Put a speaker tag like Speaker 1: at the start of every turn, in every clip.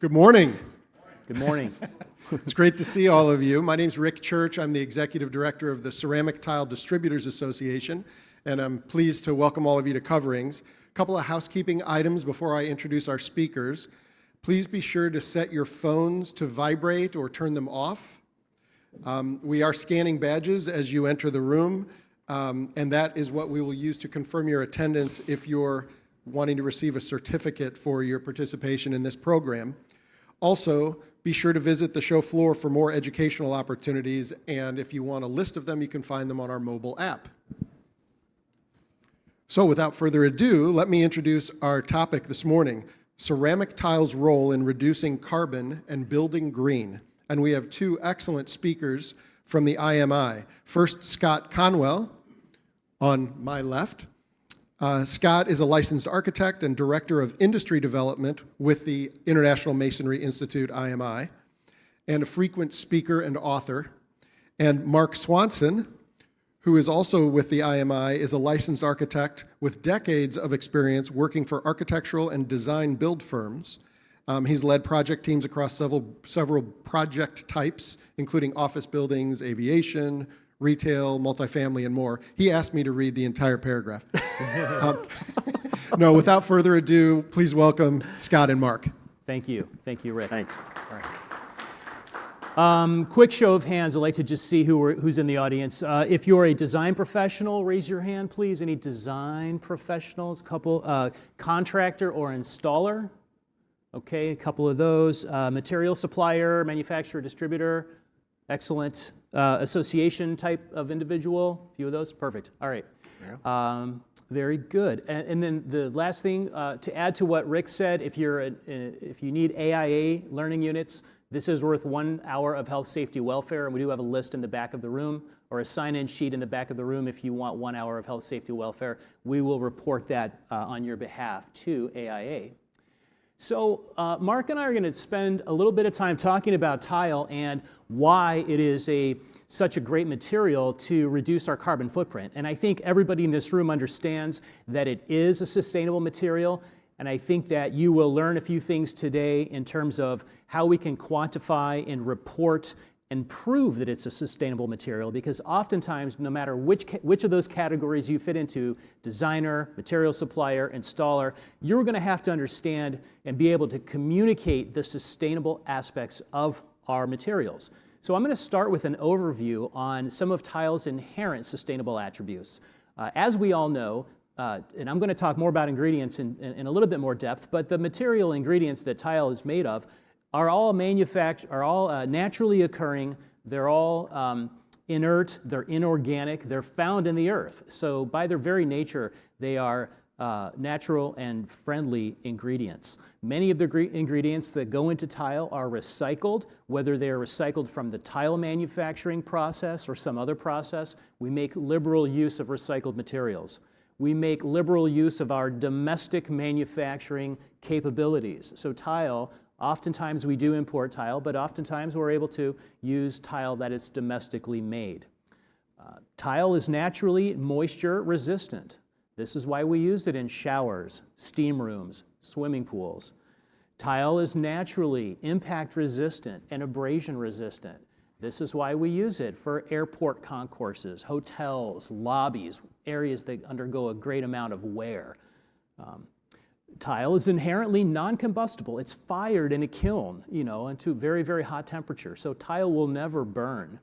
Speaker 1: Good morning.
Speaker 2: Good morning.
Speaker 1: It's great to see all of you. My name's Rick Church. I'm the Executive Director of the Ceramic Tile Distributors Association, and I'm pleased to welcome all of you to Coverings. A couple of housekeeping items before I introduce our speakers. Please be sure to set your phones to vibrate or turn them off. We are scanning badges as you enter the room, and that is what we will use to confirm your attendance if you're wanting to receive a certificate for your participation in this program. Also, be sure to visit the show floor for more educational opportunities, and if you want a list of them, you can find them on our mobile app. So without further ado, let me introduce our topic this morning, ceramic tile's role in reducing carbon and building green. And we have two excellent speakers from the IMI. First, Scott Conwell on my left. Scott is a licensed architect and director of industry development with the International Masonry Institute, IMI, and a frequent speaker and author. And Mark Swanson, who is also with the IMI, is a licensed architect with decades of experience working for architectural and design build firms. He's led project teams across several project types, including office buildings, aviation, retail, multifamily, and more. He asked me to read the entire paragraph. No, without further ado, please welcome Scott and Mark.
Speaker 2: Thank you. Thank you, Rick.
Speaker 3: Thanks.
Speaker 2: All right. Quick show of hands. I'd like to just see who's in the audience. If you're a design professional, raise your hand, please. Any design professionals? Contractor or installer? Okay, a couple of those. Material supplier, manufacturer, distributor. Excellent. Association type of individual, a few of those, perfect. All right, very good. And then the last thing to add to what Rick said, if you need AIA learning units, this is worth 1 hour of health, safety, welfare, and we do have a list in the back of the room or a sign-in sheet in the back of the room if you want 1 hour of health, safety, welfare. We will report that on your behalf to AIA. So Mark and I are going to spend a little bit of time talking about tile and why it is such a great material to reduce our carbon footprint. And I think everybody in this room understands that it is a sustainable material. And I think that you will learn a few things today in terms of how we can quantify and report and prove that it's a sustainable material, because oftentimes, no matter which of those categories you fit into, designer, material supplier, installer, you're going to have to understand and be able to communicate the sustainable aspects of our materials. So I'm going to start with an overview on some of tile's inherent sustainable attributes. As we all know, and I'm going to talk more about ingredients in a little bit more depth, but the material ingredients that tile is made of are all naturally occurring. They're all inert, they're inorganic, they're found in the earth. So by their very nature, they are natural and friendly ingredients. Many of the ingredients that go into tile are recycled, whether they are recycled from the tile manufacturing process or some other process. We make liberal use of recycled materials. We make liberal use of our domestic manufacturing capabilities. So tile, oftentimes we do import tile, but oftentimes we're able to use tile that is domestically made. Tile is naturally moisture resistant. This is why we use it in showers, steam rooms, swimming pools. Tile is naturally impact resistant and abrasion resistant. This is why we use it for airport concourses, hotels, lobbies, areas that undergo a great amount of wear. Tile is inherently non-combustible. It's fired in a kiln, into very, very hot temperature. So tile will never burn,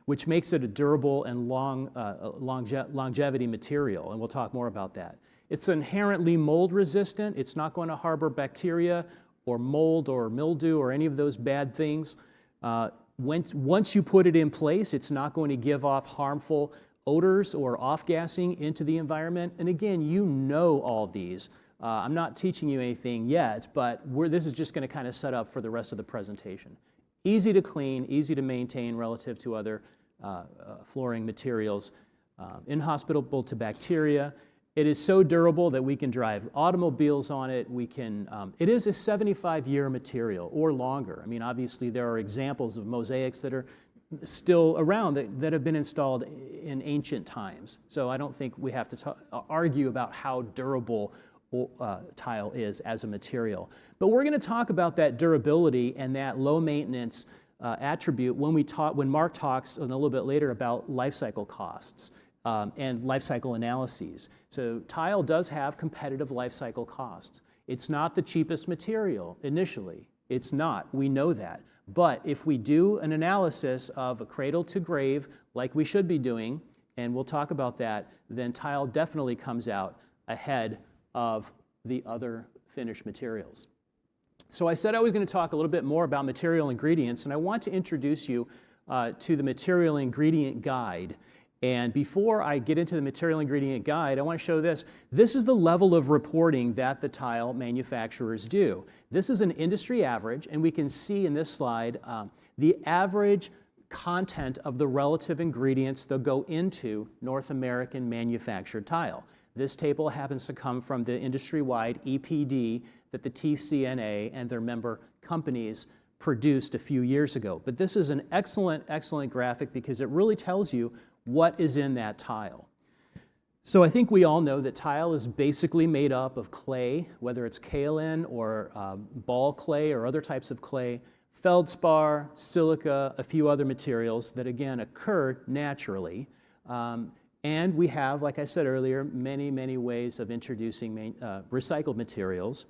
Speaker 2: which makes it a durable and longevity material, and we'll talk more about that. It's inherently mold resistant. It's not going to harbor bacteria or mold or mildew or any of those bad things. Once you put it in place, it's not going to give off harmful odors or off-gassing into the environment. And again, you know all these. I'm not teaching you anything yet, but this is just going to kind of set up for the rest of the presentation. Easy to clean, easy to maintain relative to other flooring materials, inhospitable to bacteria. It is so durable that we can drive automobiles on it. It is a 75-year material or longer. I mean, obviously there are examples of mosaics that are still around that have been installed in ancient times. So I don't think we have to argue about how durable tile is as a material. But we're going to talk about that durability and that low maintenance attribute when Mark talks a little bit later about life cycle costs and life cycle analyses. So tile does have competitive life cycle costs. It's not the cheapest material initially. It's not. We know that. But if we do an analysis of a cradle to grave, like we should be doing, and we'll talk about that, then tile definitely comes out ahead of the other finished materials. So I said I was going to talk a little bit more about material ingredients, and I want to introduce you to the material ingredient guide. And before I get into the material ingredient guide, I want to show this. This is the level of reporting that the tile manufacturers do. This is an industry average, and we can see in this slide the average content of the relative ingredients that go into North American manufactured tile. This table happens to come from the industry-wide EPD that the TCNA and their member companies produced a few years ago. But this is an excellent, excellent graphic because it really tells you what is in that tile. So I think we all know that tile is basically made up of clay, whether it's kaolin or ball clay or other types of clay, feldspar, silica, a few other materials that again occur naturally. And we have, like I said earlier, many, many ways of introducing recycled materials.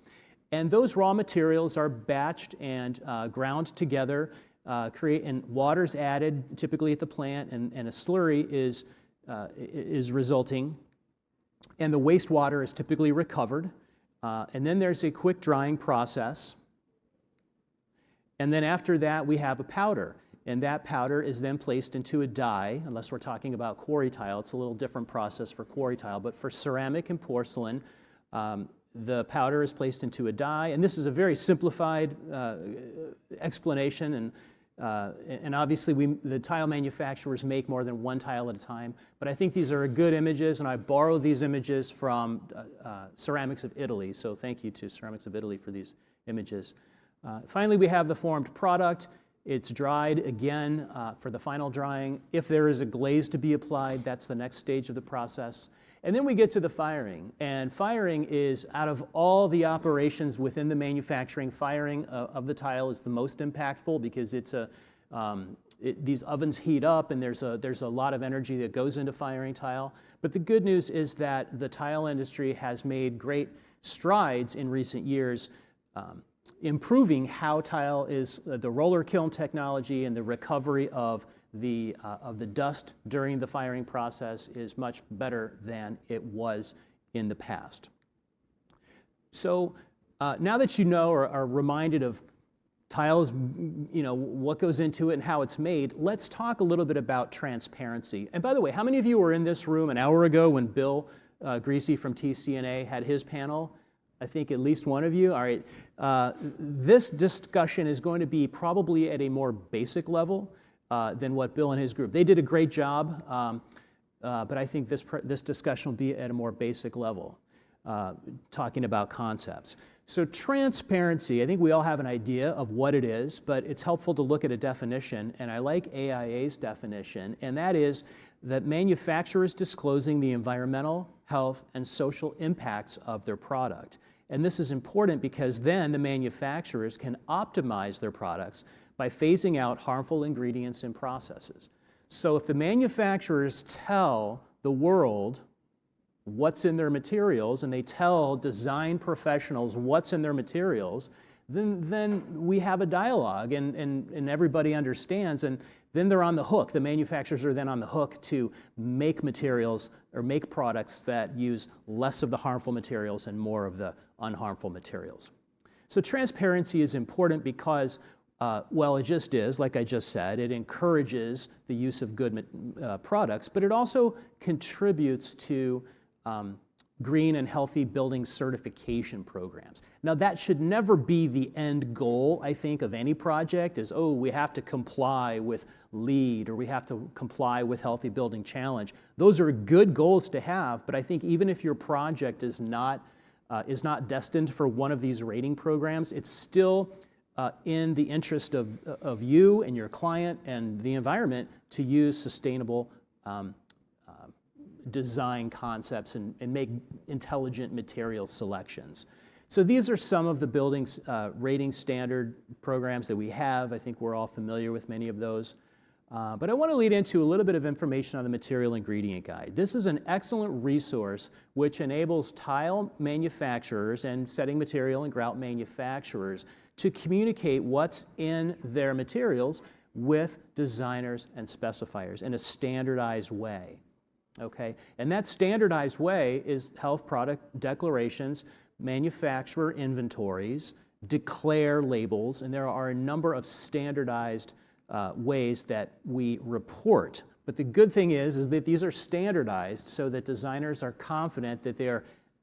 Speaker 2: And those raw materials are batched and ground together, and water's added typically at the plant, and a slurry is resulting. And the wastewater is typically recovered. And then there's a quick drying process. And then after that, we have a powder. And that powder is then placed into a die, unless we're talking about quarry tile. It's a little different process for quarry tile. But for ceramic and porcelain, the powder is placed into a die. And this is a very simplified explanation. And obviously, the tile manufacturers make more than one tile at a time. But I think these are good images, and I borrowed these images from Ceramics of Italy. So thank you to Ceramics of Italy for these images. Finally, we have the formed product. It's dried again for the final drying. If there is a glaze to be applied, that's the next stage of the process. And then we get to the firing. And firing is, out of all the operations within the manufacturing, firing of the tile is the most impactful because these ovens heat up and there's a lot of energy that goes into firing tile. But the good news is that the tile industry has made great strides in recent years improving how tile is, the roller kiln technology and the recovery of the dust during the firing process is much better than it was in the past. So now that you know or are reminded of tiles, what goes into it and how it's made, let's talk a little bit about transparency. And by the way, how many of you were in this room an hour ago when Bill Greasy from TCNA had his panel? I think at least one of you. All right. This discussion is going to be probably at a more basic level than what Bill and his group. They did a great job, but I think this discussion will be at a more basic level, talking about concepts. So transparency, I think we all have an idea of what it is, but it's helpful to look at a definition, and I like AIA's definition, and that is that manufacturers disclosing the environmental, health, and social impacts of their product. And this is important because then the manufacturers can optimize their products by phasing out harmful ingredients and processes. So if the manufacturers tell the world what's in their materials and they tell design professionals what's in their materials, then we have a dialogue and everybody understands, and then they're on the hook. The manufacturers are then on the hook to make materials or make products that use less of the harmful materials and more of the unharmful materials. So transparency is important because, well, it just is, like I just said, it encourages the use of good products, but it also contributes to green and healthy building certification programs. Now, that should never be the end goal, I think, of any project is, oh, we have to comply with LEED or we have to comply with Healthy Building Challenge. Those are good goals to have, but I think even if your project is not destined for one of these rating programs, it's still in the interest of you and your client and the environment to use sustainable design concepts and make intelligent material selections. So these are some of the building's rating standard programs that we have. I think we're all familiar with many of those. But I want to lead into a little bit of information on the material ingredient guide. This is an excellent resource which enables tile manufacturers and setting material and grout manufacturers to communicate what's in their materials with designers and specifiers in a standardized way. Okay? And that standardized way is health product declarations, manufacturer inventories, declare labels, and there are a number of standardized ways that we report. But the good thing is that these are standardized so that designers are confident that they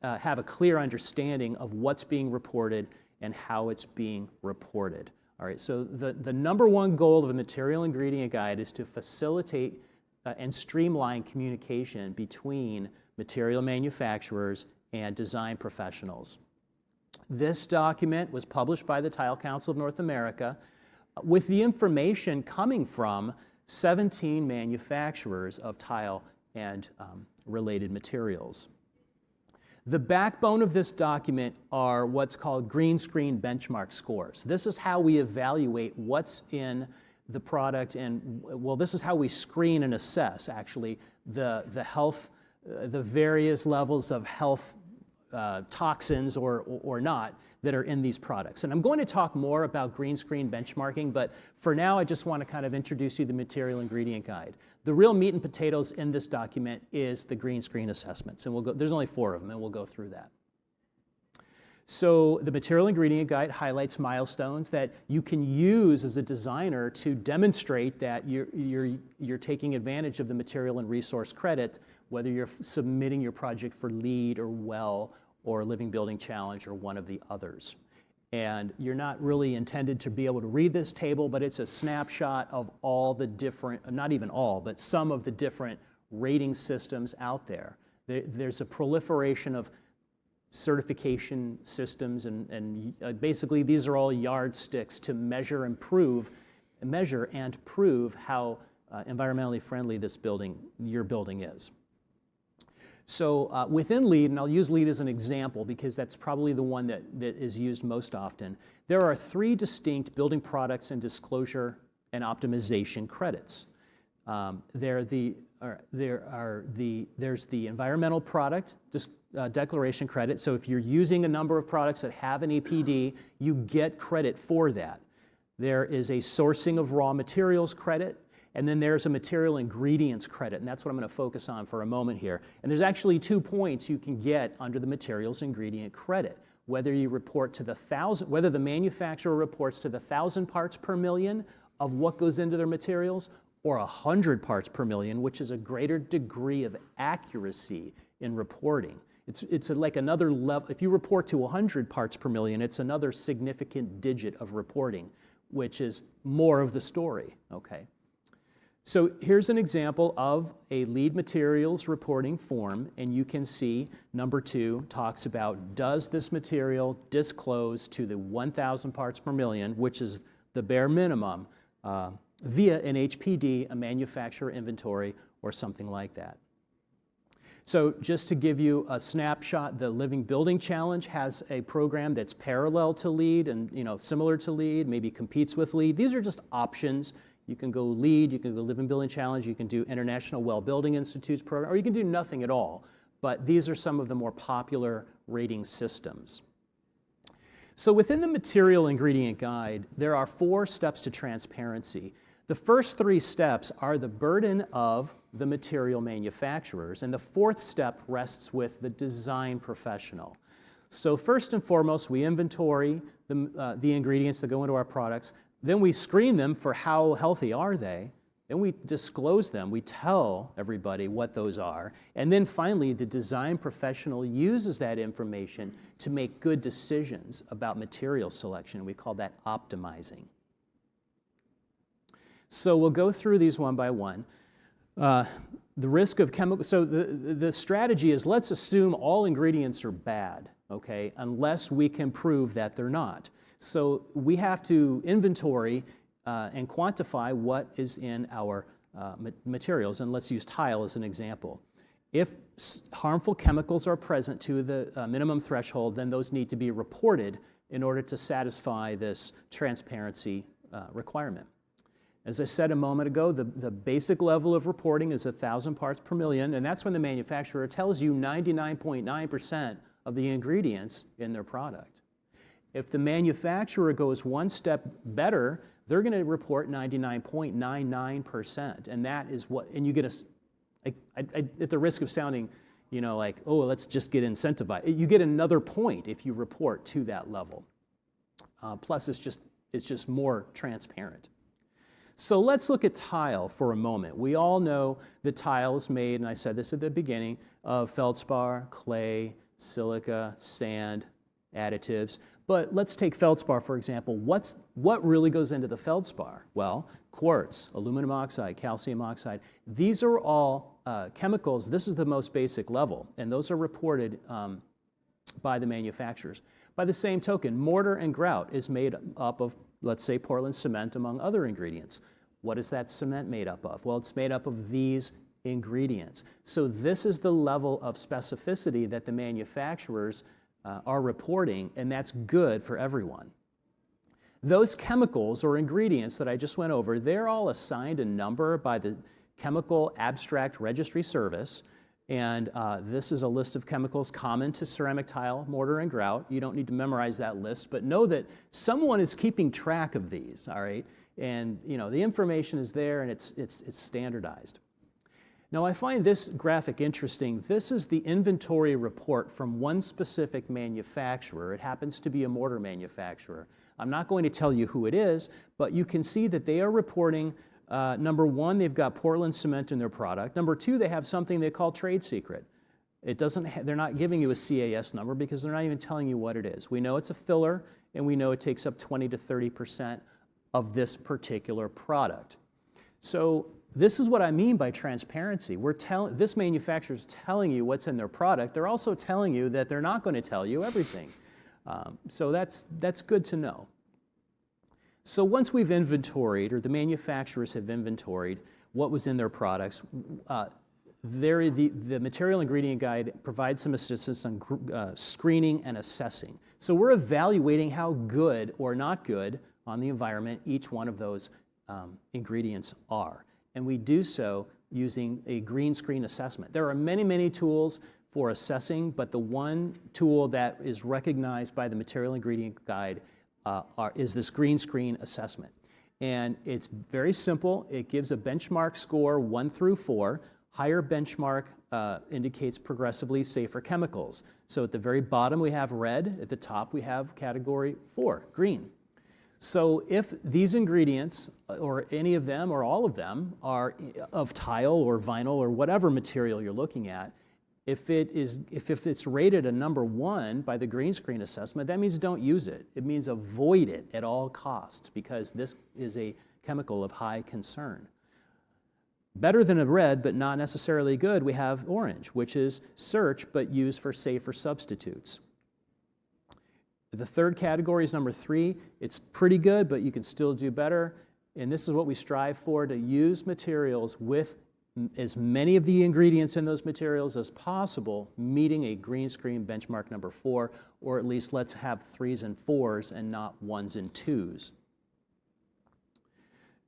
Speaker 2: have a clear understanding of what's being reported and how it's being reported. All right, so the number one goal of the material ingredient guide is to facilitate and streamline communication between material manufacturers and design professionals. This document was published by the Tile Council of North America with the information coming from 17 manufacturers of tile and related materials. The backbone of this document are what's called green screen benchmark scores. This is how we evaluate what's in the product, and well, this is how we screen and assess actually the health, the various levels of health toxins or not that are in these products. And I'm going to talk more about green screen benchmarking, but for now I just want to kind of introduce you to the material ingredient guide. The real meat and potatoes in this document is the green screen assessments, and we'll go, there's only 4 of them, and we'll go through that. So the material ingredient guide highlights milestones that you can use as a designer to demonstrate that you're taking advantage of the material and resource credit, whether you're submitting your project for LEED or WELL or Living Building Challenge or one of the others. And you're not really intended to be able to read this table, but it's a snapshot of all the different, not even all, but some of the different rating systems out there. There's a proliferation of certification systems, and basically these are all yardsticks to measure and prove how environmentally friendly this building, your building is. So within LEED, and I'll use LEED as an example because that's probably the one that is used most often, there are 3 distinct building products and disclosure and optimization credits. There's the environmental product declaration credit. So if you're using a number of products that have an EPD, you get credit for that. There is a sourcing of raw materials credit. And then there's a material ingredients credit, and that's what I'm going to focus on for a moment here. And there's actually 2 points you can get under the materials ingredient credit. Whether you report to whether the manufacturer reports to the 1,000 parts per million of what goes into their materials, or 100 parts per million, which is a greater degree of accuracy in reporting. It's like another level. If you report to 100 parts per million, it's another significant digit of reporting, which is more of the story, okay? So here's an example of a LEED materials reporting form, and you can see number 2 talks about, does this material disclose to the 1,000 parts per million, which is the bare minimum, via an HPD, a manufacturer inventory, or something like that. So just to give you a snapshot, the Living Building Challenge has a program that's parallel to LEED and similar to LEED, maybe competes with LEED. These are just options. You can go LEED, you can go Living Building Challenge, you can do International Well Building Institute's program, or you can do nothing at all. But these are some of the more popular rating systems. So within the material ingredient guide, there are 4 steps to transparency. The first 3 steps are the burden of the material manufacturers, and the 4th step rests with the design professional. So first and foremost, we inventory the ingredients that go into our products. Then we screen them for how healthy are they. Then we disclose them. We tell everybody what those are. And then finally, the design professional uses that information to make good decisions about material selection. We call that optimizing. So we'll go through these one by one. The risk of chemical, so the strategy is, let's assume all ingredients are bad, okay, unless we can prove that they're not. So we have to inventory and quantify what is in our materials, and let's use tile as an example. If harmful chemicals are present to the minimum threshold, then those need to be reported in order to satisfy this transparency requirement. As I said a moment ago, the basic level of reporting is 1,000 parts per million, and that's when the manufacturer tells you 99.9% of the ingredients in their product. If the manufacturer goes one step better, they're going to report 99.99%, and that is what, and you get at the risk of sounding, like, oh, let's just get incentivized. You get another point if you report to that level. Plus, it's just more transparent. So let's look at tile for a moment. We all know that tile is made, and I said this at the beginning, of feldspar, clay, silica, sand, additives. But let's take feldspar, for example. What really goes into the feldspar? Well, quartz, aluminum oxide, calcium oxide. These are all chemicals. This is the most basic level, and those are reported by the manufacturers. By the same token, mortar and grout is made up of, let's say, Portland cement, among other ingredients. What is that cement made up of? Well, it's made up of these ingredients. So this is the level of specificity that the manufacturers are reporting, and that's good for everyone. Those chemicals or ingredients that I just went over, they're all assigned a number by the Chemical Abstract Registry Service, and this is a list of chemicals common to ceramic tile, mortar, and grout. You don't need to memorize that list, but know that someone is keeping track of these, all right? And the information is there, and it's standardized. Now, I find this graphic interesting. This is the inventory report from one specific manufacturer. It happens to be a mortar manufacturer. I'm not going to tell you who it is, but you can see that they are reporting, number one, they've got Portland cement in their product. Number two, they have something they call trade secret. They're not giving you a CAS number because they're not even telling you what it is. We know it's a filler, and we know it takes up 20 to 30% of this particular product. So this is what I mean by transparency. This manufacturer is telling you what's in their product. They're also telling you that they're not going to tell you everything. So that's good to know. So once we've inventoried, or the manufacturers have inventoried what was in their products, the material ingredient guide provides some assistance on screening and assessing. So we're evaluating how good or not good on the environment each one of those ingredients are. And we do so using a green screen assessment. There are many, many tools for assessing, but the one tool that is recognized by the material ingredient guide is this green screen assessment. And it's very simple. It gives a benchmark score 1 through 4. Higher benchmark indicates progressively safer chemicals. So at the very bottom we have red, at the top we have category 4, green. So if these ingredients, or any of them, or all of them, are of tile or vinyl or whatever material you're looking at, if it's rated a number 1 by the green screen assessment, that means don't use it. It means avoid it at all costs because this is a chemical of high concern. Better than a red, but not necessarily good, we have orange, which is search but used for safer substitutes. The third category is number 3. It's pretty good, but you can still do better. And this is what we strive for, to use materials with as many of the ingredients in those materials as possible, meeting a green screen benchmark number 4, or at least let's have 3s and 4s and not 1s and 2s.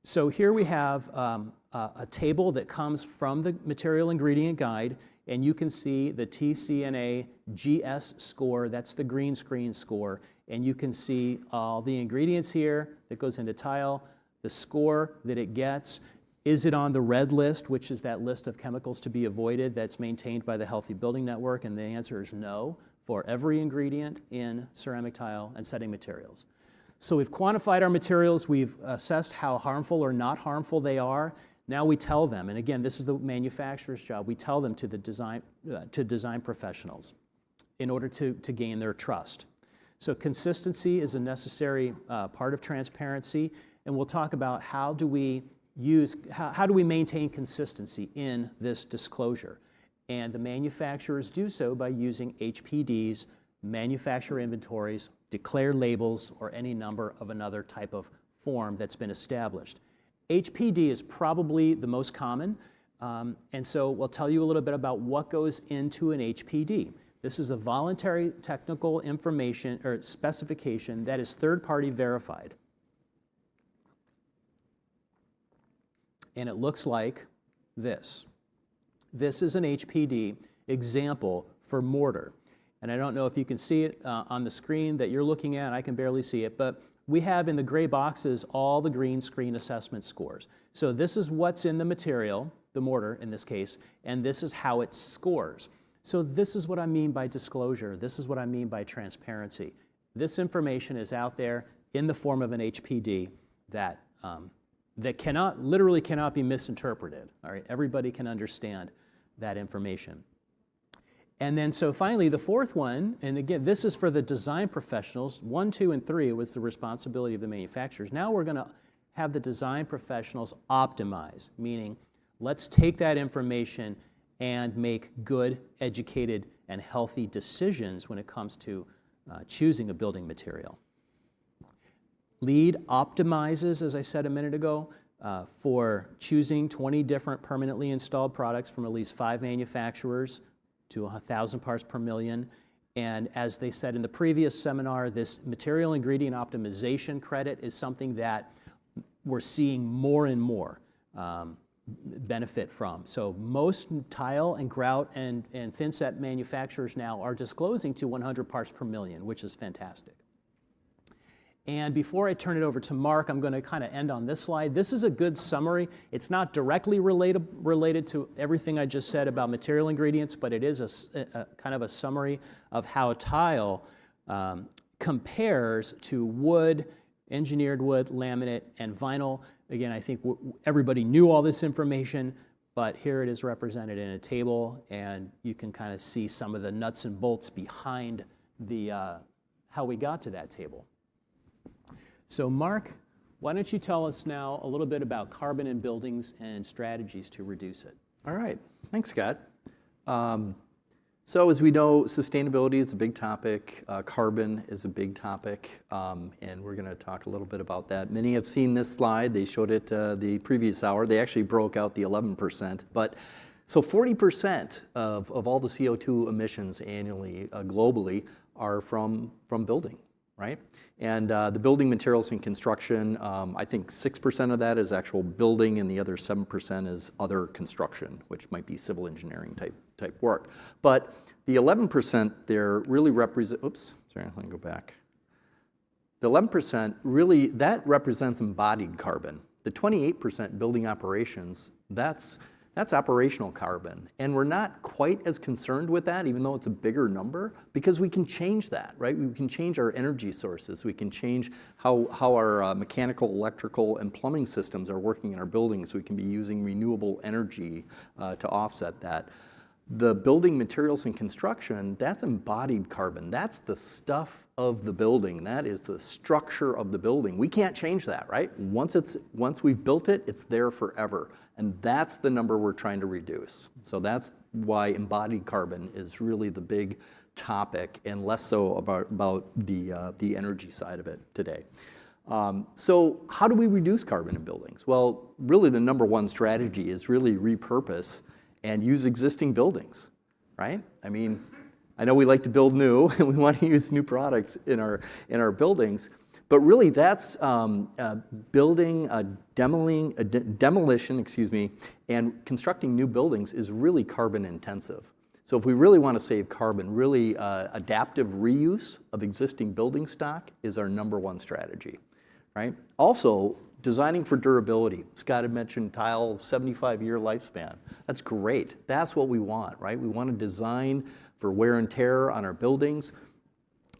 Speaker 2: So here we have a table that comes from the material ingredient guide, and you can see the TCNA GS score, that's the green screen score, and you can see all the ingredients here that goes into tile, the score that it gets. Is it on the red list, which is that list of chemicals to be avoided that's maintained by the Healthy Building Network? And the answer is no for every ingredient in ceramic tile and setting materials. So we've quantified our materials, we've assessed how harmful or not harmful they are. Now we tell them, and again, this is the manufacturer's job, we tell them to the design professionals in order to gain their trust. So consistency is a necessary part of transparency, and we'll talk about how do we maintain consistency in this disclosure. And the manufacturers do so by using HPDs, manufacturer inventories, declare labels, or any number of another type of form that's been established. HPD is probably the most common. And so we'll tell you a little bit about what goes into an HPD. This is a voluntary technical information or specification that is third-party verified. And it looks like this. This is an HPD example for mortar. And I don't know if you can see it on the screen that you're looking at. I can barely see it, but we have in the gray boxes all the green screen assessment scores. So this is what's in the material, the mortar in this case, and this is how it scores. So this is what I mean by disclosure. This is what I mean by transparency. This information is out there in the form of an HPD that, that literally cannot be misinterpreted. All right, everybody can understand that information. And then so finally the fourth one, and again, this is for the design professionals. 1, 2, and 3 was the responsibility of the manufacturers. Now we're going to have the design professionals optimize, meaning let's take that information and make good, educated, and healthy decisions when it comes to choosing a building material. LEED optimizes, as I said a minute ago, for choosing 20 different permanently installed products from at least 5 manufacturers to 1,000 parts per million. And as they said in the previous seminar, this material ingredient optimization credit is something that we're seeing more and more benefit from. So most tile and grout and thin set manufacturers now are disclosing to 100 parts per million, which is fantastic. And before I turn it over to Mark, I'm going to kind of end on this slide. This is a good summary. It's not directly related to everything I just said about material ingredients, but it is a kind of a summary of how tile compares to wood, engineered wood, laminate, and vinyl. Again, I think everybody knew all this information, but here it is represented in a table, and you can kind of see some of the nuts and bolts behind the how we got to that table. So Mark, why don't you tell us now a little bit about carbon in buildings and strategies to reduce it?
Speaker 3: All right, thanks, Scott. So as we know, sustainability is a big topic, carbon is a big topic, and we're going to talk a little bit about that. Many have seen this slide. They showed it the previous hour. They actually broke out the 11%. But so 40% of all the CO2 emissions annually, globally, are from building, right? And the building materials and construction, I think 6% of that is actual building, and the other 7% is other construction, which might be civil engineering type work. But the 11% there really represent, oops, sorry, let me go back. The 11% really, that represents embodied carbon. The 28% building operations, that's operational carbon. And we're not quite as concerned with that, even though it's a bigger number, because we can change that, right? We can change our energy sources. We can change how our mechanical, electrical, and plumbing systems are working in our buildings. We can be using renewable energy to offset that. The building materials and construction, that's embodied carbon. That's the stuff of the building. That is the structure of the building. We can't change that, right? Once we've built it, it's there forever. And that's the number we're trying to reduce. So that's why embodied carbon is really the big topic, and less so about the energy side of it today. So how do we reduce carbon in buildings? Well, really the number one strategy is really repurpose and use existing buildings, right? I mean, I know we like to build new and we want to use new products in our buildings, but really that's demolition, and constructing new buildings is really carbon intensive. So if we really want to save carbon, really adaptive reuse of existing building stock is our number one strategy, right? Also, designing for durability. Scott had mentioned tile, 75-year lifespan. That's great. That's what we want, right? We want to design for wear and tear on our buildings.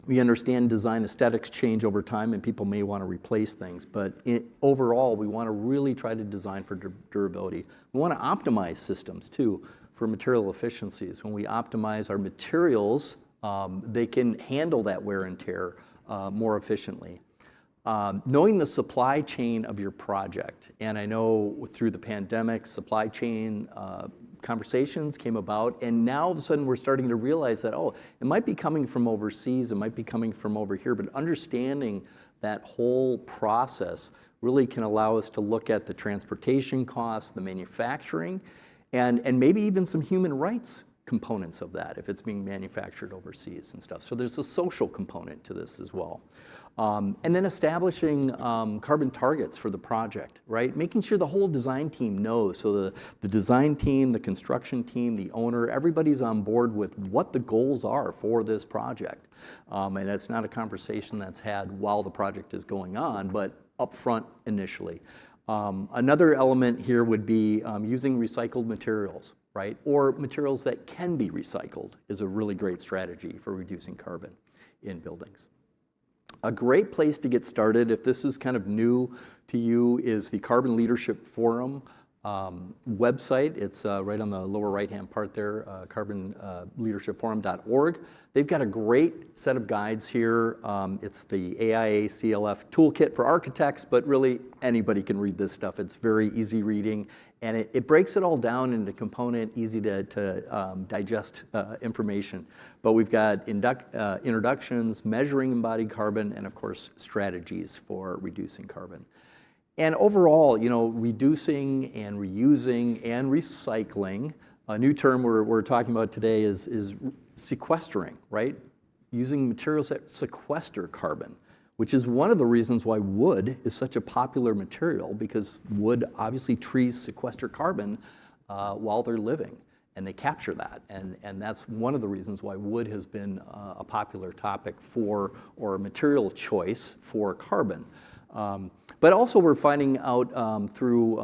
Speaker 3: We understand design aesthetics change over time, and people may want to replace things, but overall, we want to really try to design for durability. We want to optimize systems, too, for material efficiencies. When we optimize our materials, they can handle that wear and tear more efficiently. Knowing the supply chain of your project, and I know through the pandemic, supply chain conversations came about, and now all of a sudden we're starting to realize that, oh, it might be coming from overseas, it might be coming from over here, but understanding that whole process really can allow us to look at the transportation costs, the manufacturing, and maybe even some human rights components of that if it's being manufactured overseas and stuff. So there's a social component to this as well. And then establishing carbon targets for the project, right? Making sure the whole design team knows. So the design team, the construction team, the owner, everybody's on board with what the goals are for this project. And it's not a conversation that's had while the project is going on, but upfront initially. Another element here would be using recycled materials, right? Or materials that can be recycled is a really great strategy for reducing carbon in buildings. A great place to get started, if this is kind of new to you, is the Carbon Leadership Forum website. It's right on the lower right-hand part there, carbonleadershipforum.org. They've got a great set of guides here. It's the AIA CLF toolkit for architects, but really anybody can read this stuff. It's very easy reading, and it breaks it all down into component, easy to digest information. But we've got introductions, measuring embodied carbon, and of course, strategies for reducing carbon. And overall, you know, reducing and reusing and recycling. A new term we're talking about today is sequestering, right? Using materials that sequester carbon, which is one of the reasons why wood is such a popular material, because wood, obviously trees sequester carbon while they're living, and they capture that. And that's one of the reasons why wood has been a popular topic for, or a material choice for carbon. But also we're finding out through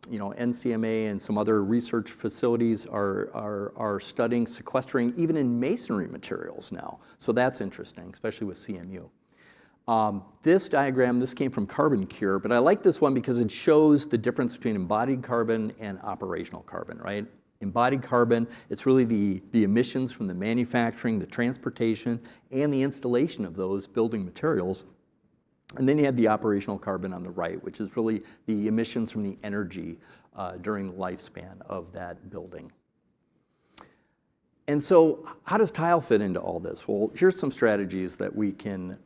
Speaker 3: you know, NCMA and some other research facilities are studying sequestering even in masonry materials now. So that's interesting, especially with CMU. This diagram, this came from Carbon Cure, but I like this one because it shows the difference between embodied carbon and operational carbon, right? Embodied carbon, it's really the emissions from the manufacturing, the transportation, and the installation of those building materials. And then you have the operational carbon on the right, which is really the emissions from the energy during the lifespan of that building. And so how does tile fit into all this? Well, here's some strategies that we can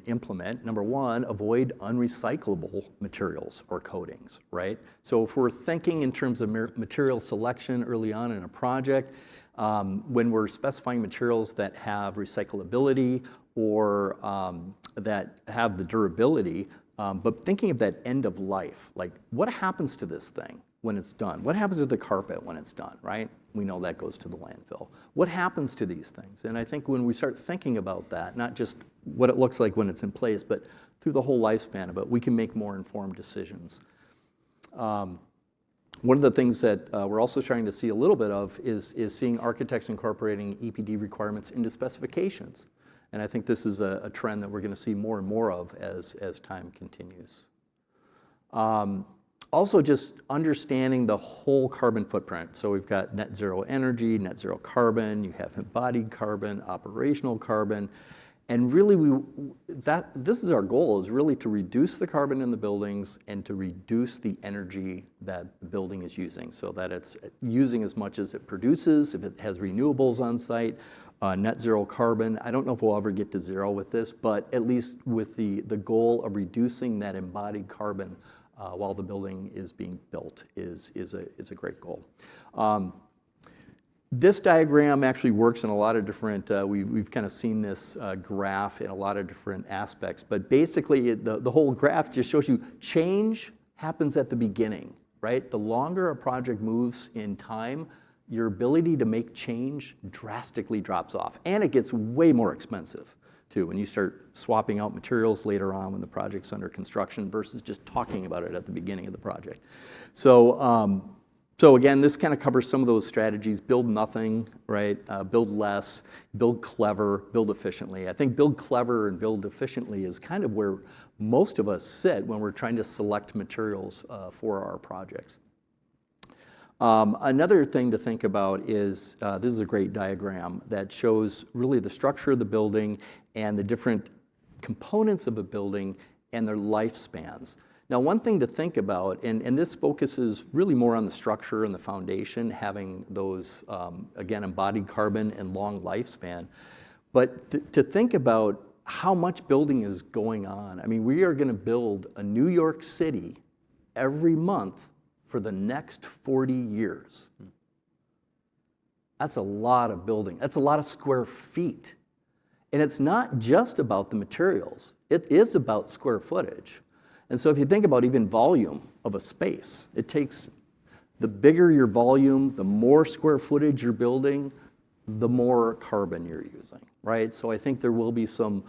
Speaker 3: implement. Number one, avoid unrecyclable materials or coatings, right? So if we're thinking in terms of material selection early on in a project, when we're specifying materials that have recyclability or that have the durability, but thinking of that end of life, like what happens to this thing when it's done? What happens to the carpet when it's done, right? We know that goes to the landfill. What happens to these things? And I think when we start thinking about that, not just what it looks like when it's in place, but through the whole lifespan of it, we can make more informed decisions. One of the things that we're also trying to see a little bit of is seeing architects incorporating EPD requirements into specifications. And I think this is a trend that we're going to see more and more of as time continues. Also, just understanding the whole carbon footprint. So we've got net zero energy, net zero carbon, you have embodied carbon, operational carbon. And really, this is our goal, is really to reduce the carbon in the buildings and to reduce the energy that the building is using, so that it's using as much as it produces, if it has renewables on site, net zero carbon. I don't know if we'll ever get to zero with this, but at least with the goal of reducing that embodied carbon while the building is being built is a great goal. This diagram actually works in a lot of different, we've kind of seen this graph in a lot of different aspects, but basically the whole graph just shows you change happens at the beginning, right? The longer a project moves in time, your ability to make change drastically drops off, and it gets way more expensive too when you start swapping out materials later on when the project's under construction versus just talking about it at the beginning of the project. So, so again, this kind of covers some of those strategies: build nothing, right? Build less, build clever, build efficiently. I think build clever and build efficiently is kind of where most of us sit when we're trying to select materials for our projects. Another thing to think about is, this is a great diagram that shows really the structure of the building and the different components of a building and their lifespans. Now, one thing to think about, and this focuses really more on the structure and the foundation, having those, again, embodied carbon and long lifespan, but to think about how much building is going on. I mean, we are going to build a New York City every month for the next 40 years. That's a lot of building. That's a lot of square feet. And it's not just about the materials. It is about square footage. And so if you think about even volume of a space, it takes, the bigger your volume, the more square footage you're building, the more carbon you're using, right? So I think there will be some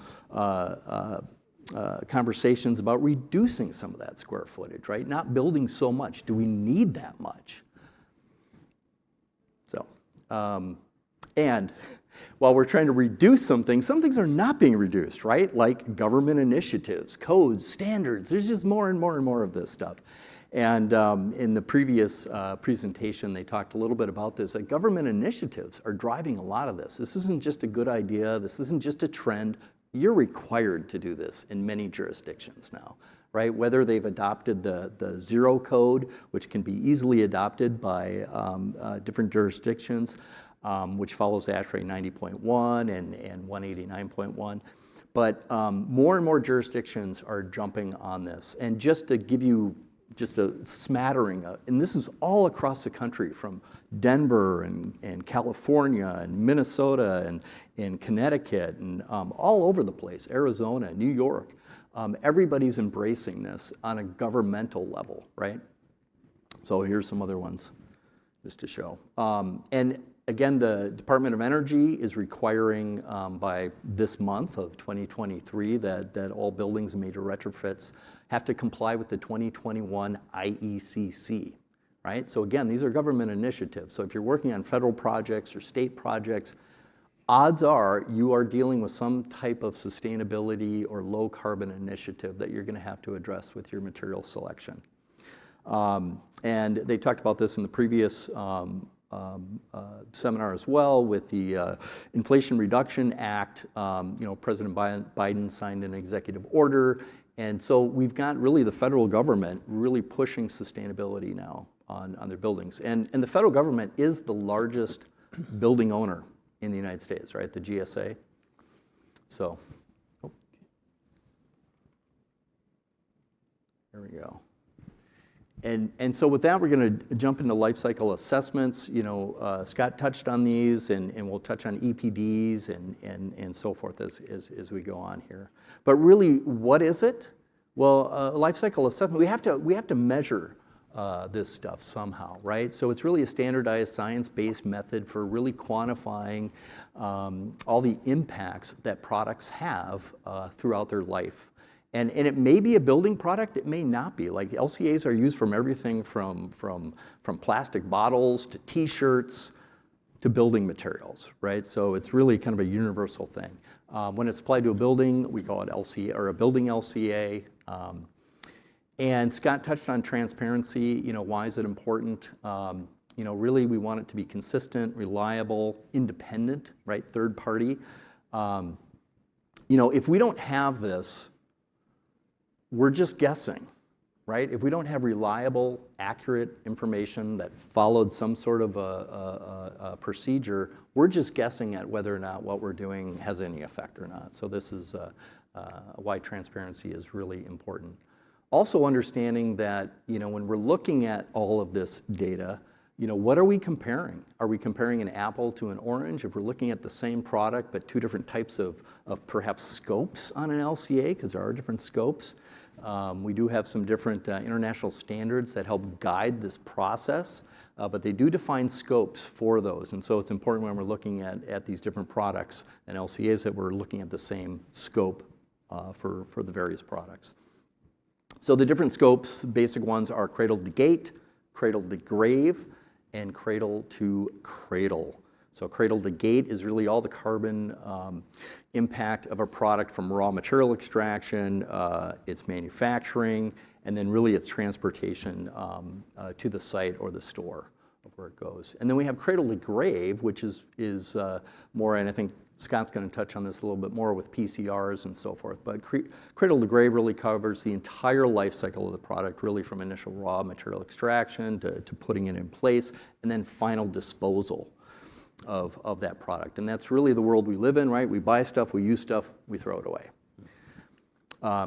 Speaker 3: conversations about reducing some of that square footage, right? Not building so much. Do we need that much? So, and while we're trying to reduce some things are not being reduced, right? Like government initiatives, codes, standards. There's just more and more and more of this stuff. And in the previous presentation, they talked a little bit about this, that government initiatives are driving a lot of this. This isn't just a good idea. This isn't just a trend. You're required to do this in many jurisdictions now, right? Whether they've adopted the zero code, which can be easily adopted by different jurisdictions, which follows ASHRAE 90.1 and 189.1. But more and more jurisdictions are jumping on this. And just to give you just a smattering of, and this is all across the country, from Denver and California and Minnesota and Connecticut and all over the place, Arizona, New York. Everybody's embracing this on a governmental level, right? So here's some other ones just to show. And again, the Department of Energy is requiring by this month of 2023 that all buildings and major retrofits have to comply with the 2021 IECC, right? So again, these are government initiatives. So if you're working on federal projects or state projects, odds are you are dealing with some type of sustainability or low carbon initiative that you're going to have to address with your material selection. And they talked about this in the previous seminar as well with the Inflation Reduction Act. President Biden signed an executive order. And so we've got really the federal government really pushing sustainability now on their buildings. And the federal government is the largest building owner in the United States, right? The GSA. So, there we go. And so with that, we're going to jump into life cycle assessments. Scott touched on these, and we'll touch on EPDs and so forth as we go on here. But really, what is it? Well, life cycle assessment, we have to measure this stuff somehow, right? So it's really a standardized science-based method for really quantifying all the impacts that products have throughout their life. And it may be a building product, it may not be. Like LCAs are used from everything from plastic bottles to t-shirts to building materials, right? So it's really kind of a universal thing. When it's applied to a building, we call it LCA, or a building LCA. And Scott touched on transparency. Why is it important? Really we want it to be consistent, reliable, independent, right? Third party. If we don't have this, we're just guessing, right? If we don't have reliable, accurate information that followed some sort of a procedure, we're just guessing at whether or not what we're doing has any effect or not. So this is why transparency is really important. Also understanding that, when we're looking at all of this data, what are we comparing? Are we comparing an apple to an orange? If we're looking at the same product, but two different types of perhaps scopes on an LCA, because there are different scopes. We do have some different international standards that help guide this process, but they do define scopes for those. And so it's important when we're looking at these different products and LCAs that we're looking at the same scope for the various products. So the different scopes, basic ones are cradle to gate, cradle to grave, and cradle to cradle. So cradle to gate is really all the carbon impact of a product from raw material extraction, its manufacturing, and then really its transportation to the site or the store of where it goes. And then we have cradle to grave, which is more, and I think Scott's going to touch on this a little bit more with PCRs and so forth. But cradle to grave really covers the entire life cycle of the product, really from initial raw material extraction to putting it in place, and then final disposal of that product. And that's really the world we live in, right? We buy stuff, we use stuff, we throw it away.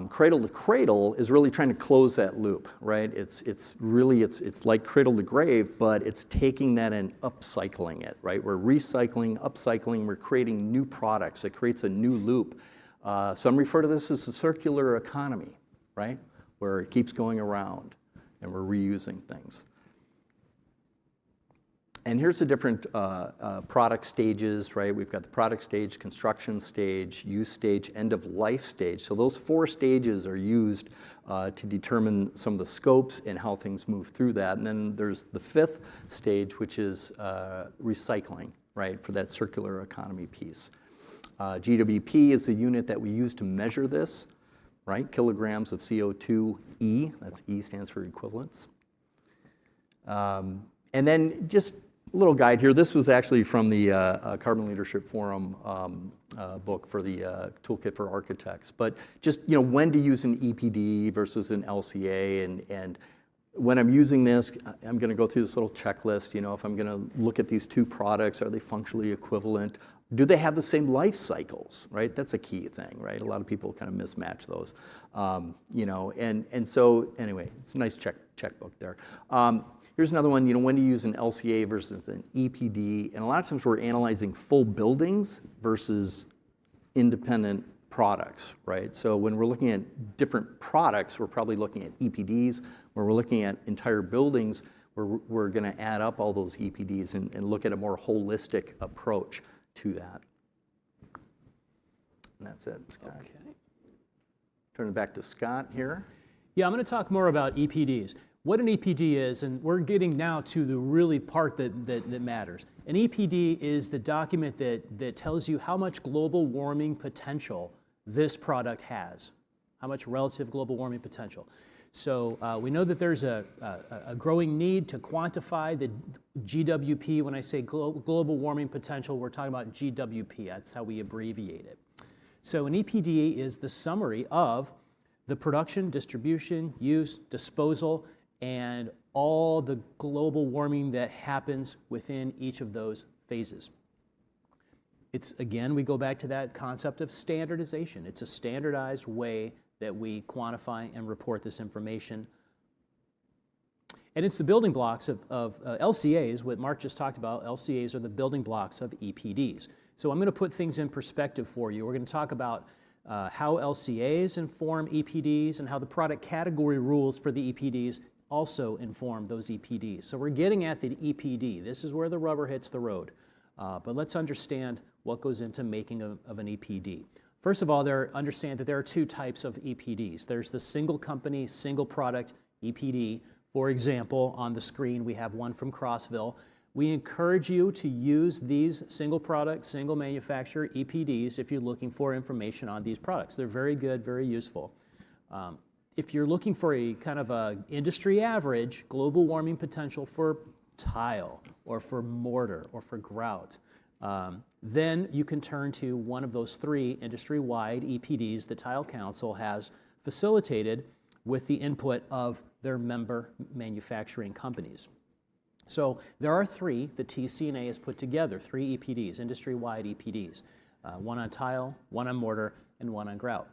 Speaker 3: Cradle to cradle is really trying to close that loop, right? It's like cradle to grave, but it's taking that and upcycling it, right? We're recycling, upcycling, we're creating new products. It creates a new loop. Some refer to this as a circular economy, right? Where it keeps going around and we're reusing things. And here's the different product stages, right? We've got the product stage, construction stage, use stage, end of life stage. So those 4 stages are used to determine some of the scopes and how things move through that. And then there's the 5th stage, which is recycling, right, for that circular economy piece. GWP is the unit that we use to measure this, right? Kilograms of CO2 that's E stands for equivalence. And then just a little guide here. This was actually from the Carbon Leadership Forum book for the Toolkit for Architects. But just, when to use an EPD versus an LCA. And when I'm using this, I'm going to go through this little checklist. If I'm going to look at these 2 products, are they functionally equivalent? Do they have the same life cycles, right? That's a key thing, right? A lot of people kind of mismatch those, and so anyway, it's a nice checkbook there. Here's another one, when to use an LCA versus an EPD. And a lot of times we're analyzing full buildings versus independent products, right? So when we're looking at different products, we're probably looking at EPDs. When we're looking at entire buildings, we're going to add up all those EPDs and look at a more holistic approach to that. And that's it, Scott. Okay. Turn it back to Scott here.
Speaker 2: Yeah, I'm going to talk more about EPDs. What an EPD is, and we're getting now to the really part that matters. An EPD is the document that tells you how much global warming potential this product has, how much relative global warming potential. So we know that there's a growing need to quantify the GWP. When I say global warming potential, we're talking about GWP. That's how we abbreviate it. So an EPD is the summary of the production, distribution, use, disposal, and all the global warming that happens within each of those phases. It's, again, we go back to that concept of standardization. It's a standardized way that we quantify and report this information. And it's the building blocks of LCAs, what Mark just talked about. LCAs are the building blocks of EPDs. So I'm going to put things in perspective for you. We're going to talk about how LCAs inform EPDs and how the product category rules for the EPDs also inform those EPDs. So we're getting at the EPD. This is where the rubber hits the road. But let's understand what goes into making of an EPD. First of all, understand that there are 2 types of EPDs. There's the single company, single product EPD. For example, on the screen we have one from Crossville. We encourage you to use these single product, single manufacturer EPDs if you're looking for information on these products. They're very good, very useful. If you're looking for a kind of a industry average global warming potential for tile or for mortar or for grout, then you can turn to one of those 3 industry-wide EPDs the Tile Council has facilitated with the input of their member manufacturing companies. So there are 3 the TCNA has put together, 3 EPDs, industry-wide EPDs, one on tile, one on mortar, and one on grout.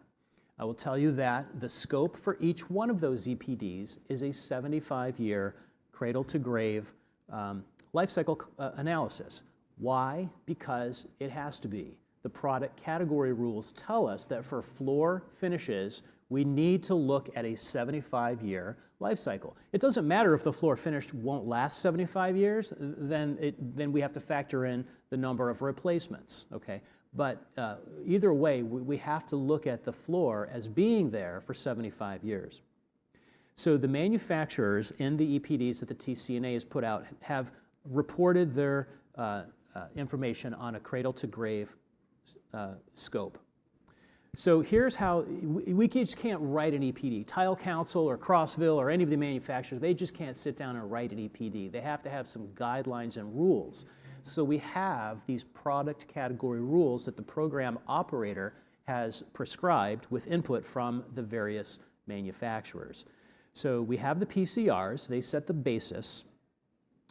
Speaker 2: I will tell you that the scope for each one of those EPDs is a 75-year cradle-to-grave life cycle analysis. Why? Because it has to be. The product category rules tell us that for floor finishes, we need to look at a 75-year life cycle. It doesn't matter if the floor finish won't last 75 years, then we have to factor in the number of replacements, okay? But either way, we have to look at the floor as being there for 75 years. So the manufacturers in the EPDs that the TCNA has put out have reported their information on a cradle-to-grave scope. So here's how, we just can't write an EPD. Tile Council or Crossville or any of the manufacturers, they just can't sit down and write an EPD. They have to have some guidelines and rules. So we have these product category rules that the program operator has prescribed with input from the various manufacturers. So we have the PCRs, they set the basis.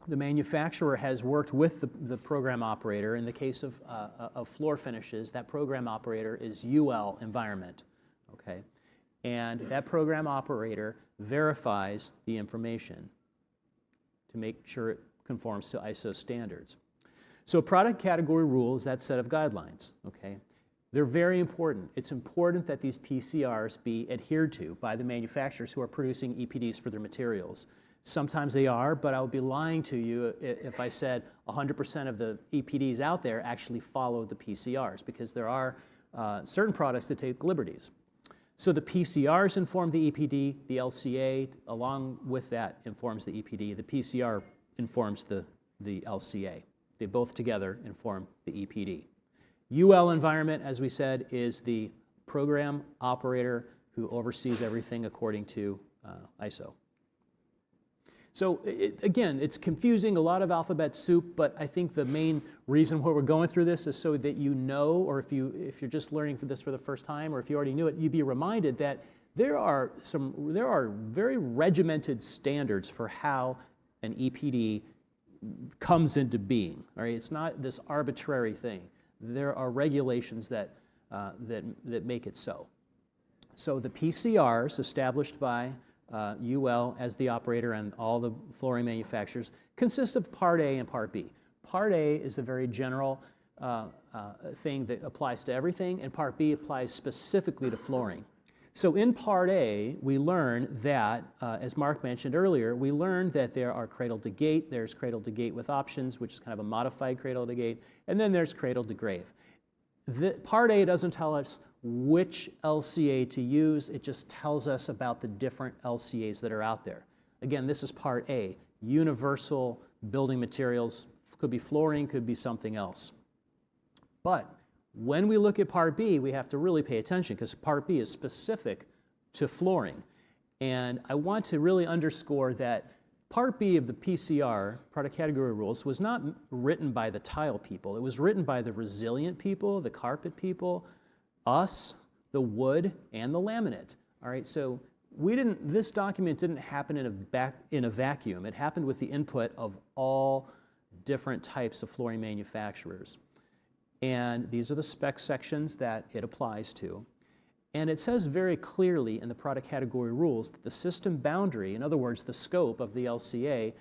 Speaker 2: The manufacturer has worked with the program operator. In the case of floor finishes, that program operator is UL Environment, okay? and that program operator verifies the information to make sure it conforms to ISO standards. So a product category rule is that set of guidelines, okay? They're very important. It's important that these PCRs be adhered to by the manufacturers who are producing EPDs for their materials. Sometimes they are, but I would be lying to you if I said 100% of the EPDs out there actually follow the PCRs, because there are certain products that take liberties. So the PCRs inform the EPD, the LCA, along with that, informs the EPD. The PCR informs the LCA. They both together inform the EPD. UL environment, as we said, is the program operator who oversees everything according to ISO. So again, it's confusing, a lot of alphabet soup, but I think the main reason why we're going through this is so that you know, or if you're just learning for this for the first time, or if you already knew it, you'd be reminded that there are very regimented standards for how an EPD comes into being. All right? It's not this arbitrary thing. There are regulations that make it so. So the PCRs established by UL as the operator and all the flooring manufacturers consist of Part A and Part B. Part A is a very general thing that applies to everything, and Part B applies specifically to flooring. So in Part A, we learn that, as Mark mentioned earlier, we learned that there are cradle to gate, there's cradle to gate with options, which is kind of a modified cradle to gate, and then there's cradle to grave. Part A doesn't tell us which LCA to use, it just tells us about the different LCAs that are out there. Again, this is Part A, universal building materials, could be flooring, could be something else. But when we look at Part B, we have to really pay attention because Part B is specific to flooring. And I want to really underscore that Part B of the PCR, product category rules, was not written by the tile people. It was written by the resilient people, the carpet people, us, the wood, and the laminate. All right, so this document didn't happen in a vacuum. It happened with the input of all different types of flooring manufacturers. And these are the spec sections that it applies to. And it says very clearly in the product category rules that the system boundary, in other words, the scope of the LCA,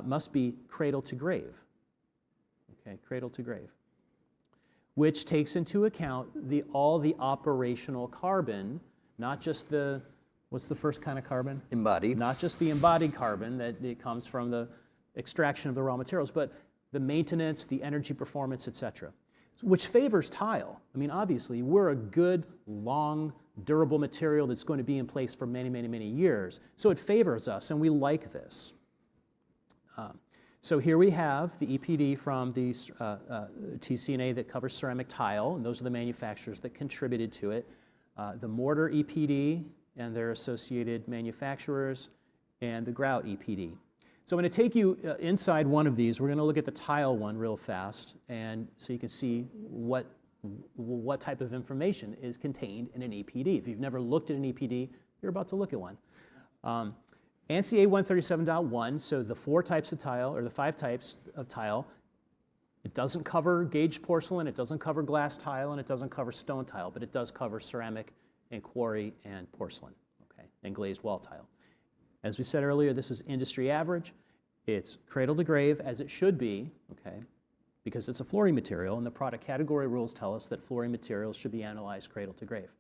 Speaker 2: must be cradle to grave. Okay, cradle to grave, which takes into account all the operational carbon, not just the, what's the first kind of carbon?
Speaker 3: Embodied.
Speaker 2: Not just the embodied carbon that it comes from the extraction of the raw materials, but the maintenance, the energy performance, et cetera, which favors tile. I mean, obviously, we're a good, long, durable material that's going to be in place for many, many, many years. So it favors us, and we like this. So here we have the EPD from the TCNA that covers ceramic tile, and those are the manufacturers that contributed to it. The mortar EPD and their associated manufacturers, and the grout EPD. So I'm going to take you inside one of these. We're going to look at the tile one real fast, and so you can see what type of information is contained in an EPD. If you've never looked at an EPD, you're about to look at one. ANSI A137.1, so the 4 types of tile, or the 5 types of tile, it doesn't cover gauged porcelain, it doesn't cover glass tile, and it doesn't cover stone tile, but it does cover ceramic and quarry and porcelain, okay, and glazed wall tile. As we said earlier, this is industry average. It's cradle to grave, as it should be, okay, because it's a flooring material, and the product category rules tell us that flooring materials should be analyzed cradle to grave.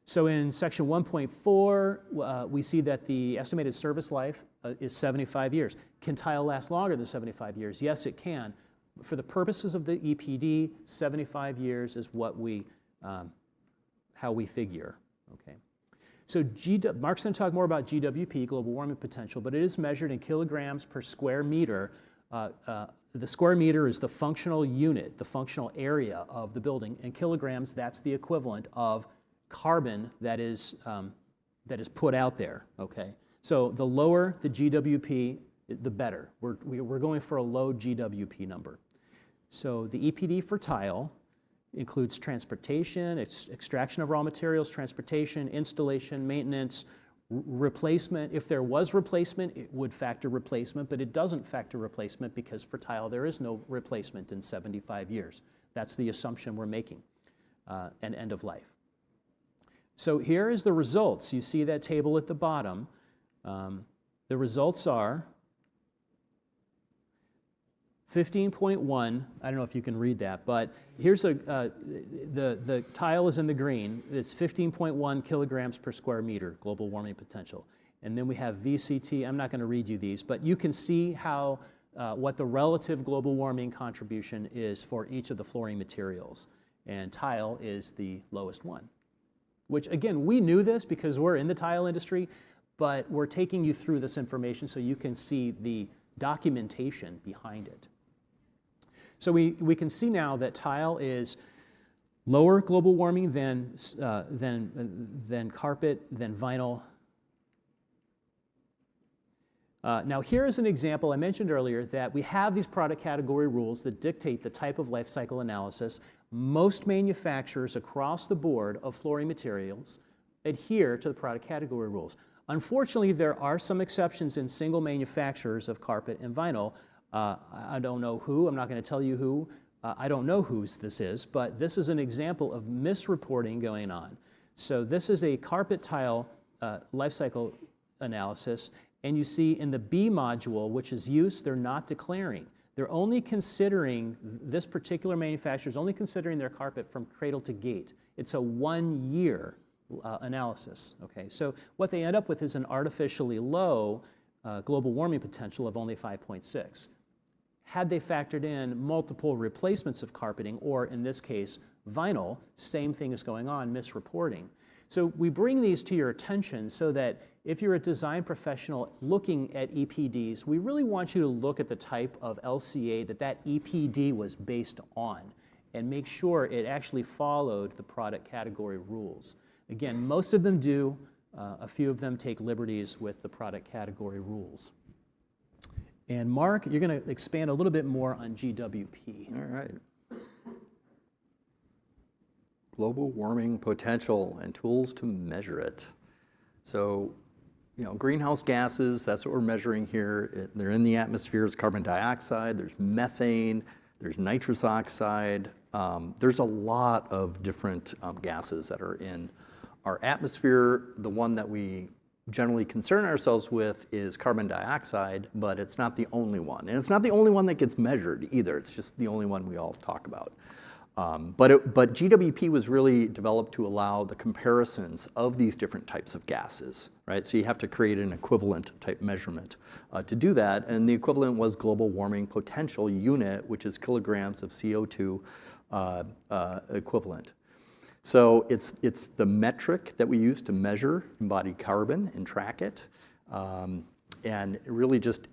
Speaker 2: So in section 1.4, we see that the estimated service life is 75 years. Can tile last longer than 75 years? Yes, it can. For the purposes of the EPD, 75 years is what how we figure, okay. So Mark's going to talk more about GWP, global warming potential, but it is measured in kilograms per square meter. The square meter is the functional unit, the functional area of the building, and kilograms, that's the equivalent of carbon that is put out there, okay? So the lower the GWP, the better. We're going for a low GWP number. So the EPD for tile includes transportation, extraction of raw materials, transportation, installation, maintenance, replacement. If there was replacement, it would factor replacement, but it doesn't factor replacement because for tile there is no replacement in 75 years. That's the assumption we're making, and end of life. So here is the results. You see that table at the bottom. The results are 15.1, I don't know if you can read that, but here's the tile is in the green. It's 15.1 kilograms per square meter, global warming potential. And then we have VCT. I'm not going to read you these, but you can see how what the relative global warming contribution is for each of the flooring materials. And tile is the lowest one, which again, we knew this because we're in the tile industry, but we're taking you through this information so you can see the documentation behind it. So we can see now that tile is lower global warming than carpet, than vinyl. Now here is an example. I mentioned earlier that we have these product category rules that dictate the type of life cycle analysis. Most manufacturers across the board of flooring materials adhere to the product category rules. Unfortunately, there are some exceptions in single manufacturers of carpet and vinyl. I don't know who, I'm not going to tell you who. I don't know whose this is, but this is an example of misreporting going on. So this is a carpet tile life cycle analysis, and you see in the B module, which is use, they're not declaring. They're only considering, this particular manufacturer is only considering their carpet from cradle to gate. It's a 1 year analysis, okay? So what they end up with is an artificially low global warming potential of only 5.6. Had they factored in multiple replacements of carpeting, or in this case, vinyl, same thing is going on, misreporting. So we bring these to your attention so that if you're a design professional looking at EPDs, we really want you to look at the type of LCA that EPD was based on and make sure it actually followed the product category rules. Again, most of them do. A few of them take liberties with the product category rules. And Mark, you're going to expand a little bit more on GWP.
Speaker 3: All right. Global warming potential and tools to measure it. So, you know, greenhouse gases, that's what we're measuring here. They're in the atmosphere. There's carbon dioxide, there's methane, there's nitrous oxide. There's a lot of different gases that are in our atmosphere. The one that we generally concern ourselves with is carbon dioxide, but it's not the only one. And it's not the only one that gets measured either. It's just the only one we all talk about. But GWP was really developed to allow the comparisons of these different types of gases, right? So you have to create an equivalent type measurement to do that. And the equivalent was global warming potential unit, which is kilograms of CO2 equivalent. So it's the metric that we use to measure embodied carbon and track it. And really just,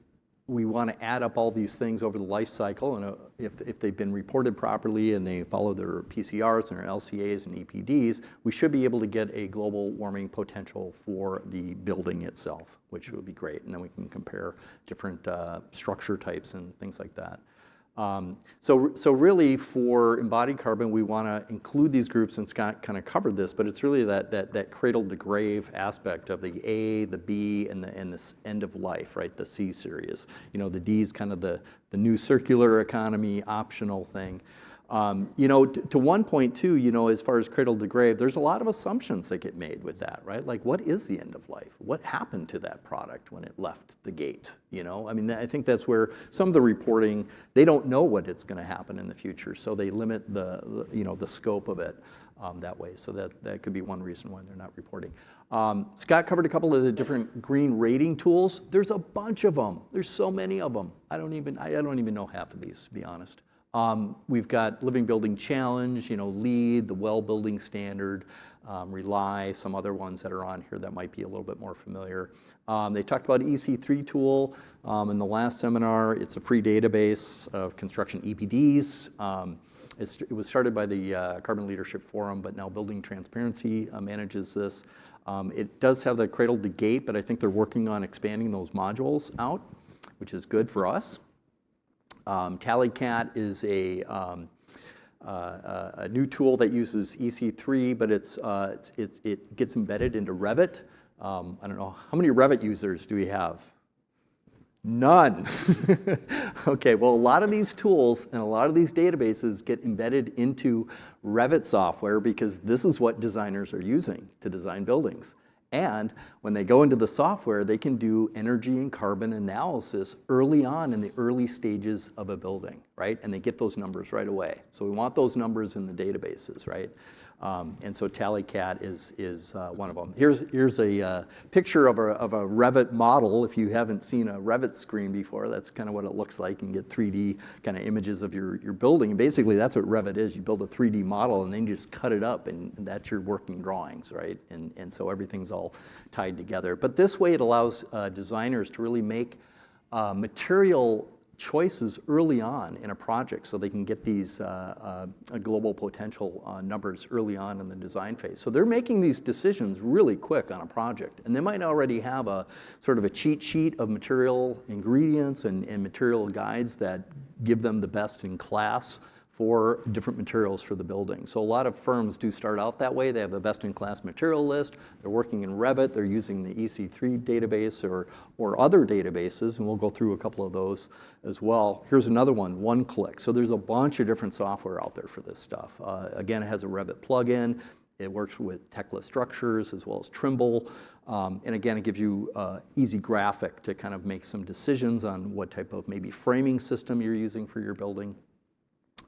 Speaker 3: we want to add up all these things over the life cycle, and if they've been reported properly and they follow their PCRs and their LCAs and EPDs, we should be able to get a global warming potential for the building itself, which would be great. And then we can compare different structure types and things like that. So really for embodied carbon, we want to include these groups, and Scott kind of covered this, but it's really that cradle to grave aspect of the A, the B, and this end of life, right? The C series. You know, the D is kind of the new circular economy optional thing. You know, to one point too, you know, as far as cradle to grave, there's a lot of assumptions that get made with that, right? Like, what is the end of life? What happened to that product when it left the gate? You know, I mean, I think that's where some of the reporting, they don't know what it's going to happen in the future, so they limit the you know, the scope of it that way. So that could be one reason why they're not reporting. Scott covered a couple of the different green rating tools. There's a bunch of them. There's so many of them. I don't even know half of these, to be honest. We've got Living Building Challenge, you know, LEED, the Well Building Standard, Rely, some other ones that are on here that might be a little bit more familiar. They talked about EC3 tool in the last seminar. It's a free database of construction EPDs. It was started by the Carbon Leadership Forum, but now Building Transparency manages this. It does have the cradle to gate, but I think they're working on expanding those modules out, which is good for us. TallyCat is a new tool that uses EC3, but it gets embedded into Revit. I don't know, how many Revit users do we have? None. Okay, well, a lot of these tools and a lot of these databases get embedded into Revit software because this is what designers are using to design buildings. And when they go into the software, they can do energy and carbon analysis early on in the early stages of a building, right? And they get those numbers right away. So we want those numbers in the databases, right? And so TallyCat is one of them. Here's a picture of a Revit model. If you haven't seen a Revit screen before, that's kind of what it looks like. You can get 3D kind of images of your building. And basically, that's what Revit is. You build a 3D model, and then you just cut it up, and that's your working drawings, right? And so everything's all tied together. But this way, it allows designers to really make material choices early on in a project so they can get these global potential numbers early on in the design phase. So they're making these decisions really quick on a project, and they might already have a sort of a cheat sheet of material ingredients and material guides that give them the best in class for different materials for the building. So a lot of firms do start out that way. They have a best-in-class material list. They're working in Revit. They're using the EC3 database or other databases, and we'll go through a couple of those as well. Here's another one, OneClick. So there's a bunch of different software out there for this stuff. Again, it has a Revit plugin. It works with Tekla structures as well as Trimble. And again, it gives you easy graphic to kind of make some decisions on what type of maybe framing system you're using for your building.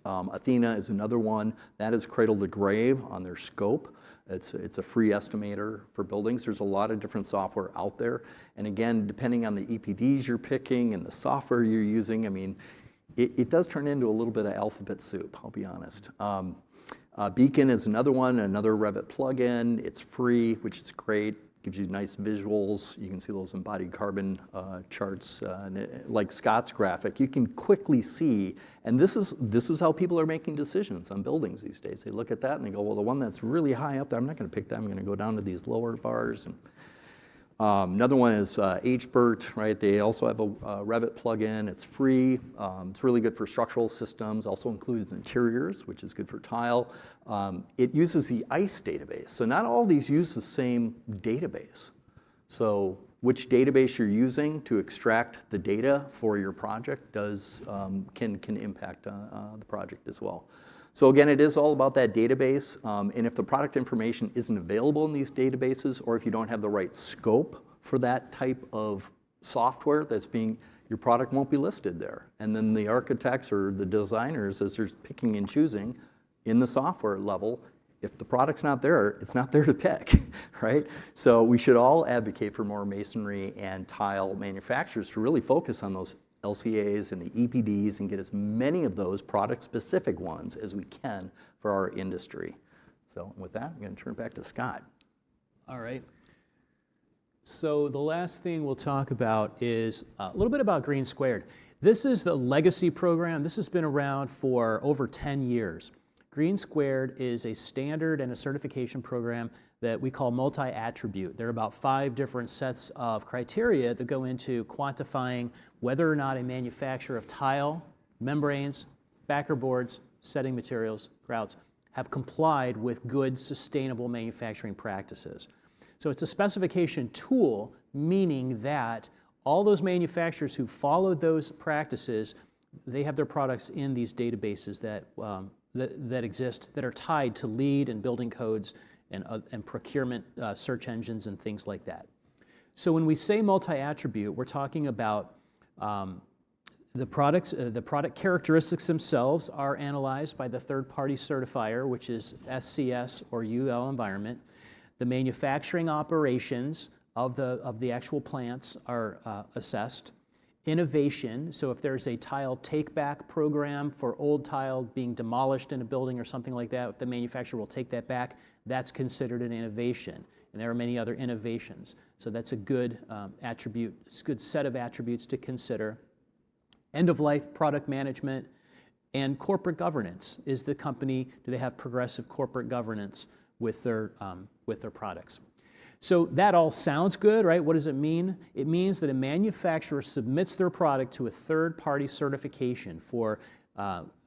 Speaker 3: Athena is another one. That is cradle to grave on their scope. It's a free estimator for buildings. There's a lot of different software out there. And again, depending on the EPDs you're picking and the software you're using, I mean, it does turn into a little bit of alphabet soup, I'll be honest. Beacon is another one, another Revit plugin. It's free, which is great. Gives you nice visuals. You can see those embodied carbon charts, like Scott's graphic. You can quickly see, and this is how people are making decisions on buildings these days. They look at that and they go, well, the one that's really high up there, I'm not going to pick that. I'm going to go down to these lower bars. And another one is HBERT, right? They also have a Revit plugin. It's free. It's really good for structural systems. Also includes interiors, which is good for tile. It uses the ICE database. So not all of these use the same database. So which database you're using to extract the data for your project can impact the project as well. So again, it is all about that database, and if the product information isn't available in these databases, or if you don't have the right scope for that type of software your product won't be listed there. And then the architects or the designers, as they're picking and choosing in the software level, if the product's not there, it's not there to pick, right? So we should all advocate for more masonry and tile manufacturers to really focus on those LCAs and the EPDs and get as many of those product-specific ones as we can for our industry. So with that, I'm going to turn it back to Scott.
Speaker 2: All right. So the last thing we'll talk about is a little bit about Green Squared. This is the legacy program. This has been around for over 10 years. Green Squared is a standard and a certification program that we call multi-attribute. There are about 5 different sets of criteria that go into quantifying whether or not a manufacturer of tile, membranes, backer boards, setting materials, grouts, have complied with good, sustainable manufacturing practices. So it's a specification tool, meaning that all those manufacturers who followed those practices, they have their products in these databases that exist, that are tied to LEED and building codes and procurement search engines and things like that. So when we say multi-attribute, we're talking about the product characteristics themselves are analyzed by the third-party certifier, which is SCS or UL Environment. The manufacturing operations of the actual plants are assessed. Innovation, so if there's a tile take-back program for old tile being demolished in a building or something like that, the manufacturer will take that back, that's considered an innovation. And there are many other innovations. So that's a good attribute, it's a good set of attributes to consider. End-of-life product management and corporate governance. Is the company, do they have progressive corporate governance with their products? So that all sounds good, right? What does it mean? It means that a manufacturer submits their product to a third-party certification for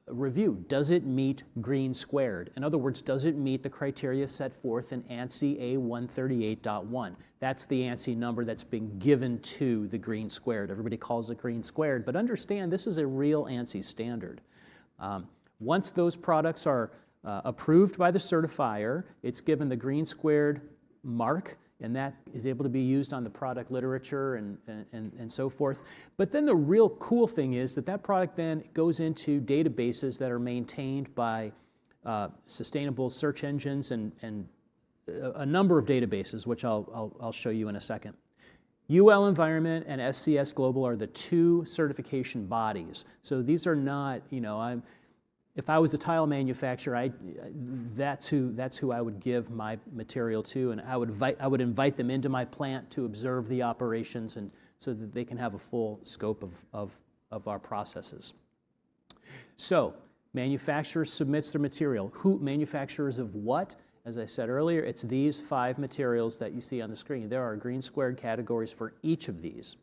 Speaker 2: review. Does it meet green squared? In other words, does it meet the criteria set forth in ANSI A138.1? That's the ANSI number that's been given to the green squared. Everybody calls it green squared, but understand this is a real ANSI standard. Once those products are approved by the certifier, it's given the green squared mark, and that is able to be used on the product literature and so forth. But then the real cool thing is that that product then goes into databases that are maintained by sustainable search engines and a number of databases, which I'll show you in a second. UL Environment and SCS Global are the two certification bodies. So these are not, if I was a tile manufacturer, that's who I would give my material to, and I would invite them into my plant to observe the operations, and so that they can have a full scope of our processes. So manufacturer submits their material. Who manufacturers of what? As I said earlier, it's these 5 materials that you see on the screen. There are green squared categories for each of these.